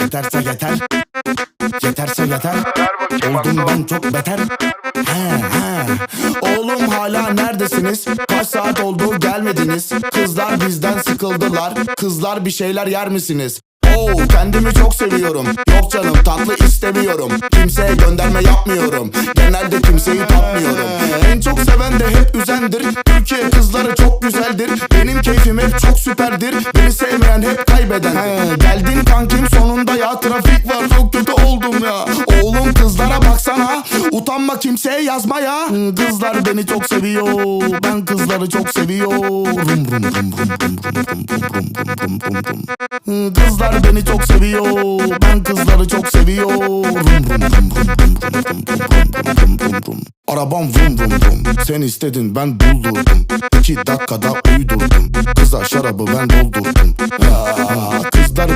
Yeterse yeter. Yeterse yeter. Oldum ben çok beter. Oğlum hala neredesiniz? Kaç saat oldu gelmediniz? Kızlar bizden sıkıldılar. Kızlar bir şeyler yer misiniz? Kendimi çok seviyorum. Yok canım tatlı istemiyorum. Kimseye gönderme yapmıyorum. Genelde kimseyi tatmıyorum. En çok seven de hep üzendir. Türkiye kızları çok güzeldir. Benim keyfim hep çok süperdir. Beni sevmeyen hep kaybedendir. Geldin kankim sonunda ya. Trafik var çok kötü oldum ya. Oğlum kızlara baksana. Utanma kimseye yazma ya. Kızlar beni çok seviyor. Ben kızları çok seviyorum. Kızlar beni çok seviyor. Ben kızları çok seviyorum. Arabam vum vum vum. Sen istedin ben buldurdum. 2 dakikada uydurdum. Kıza şarabı ben doldurdum. Kızlar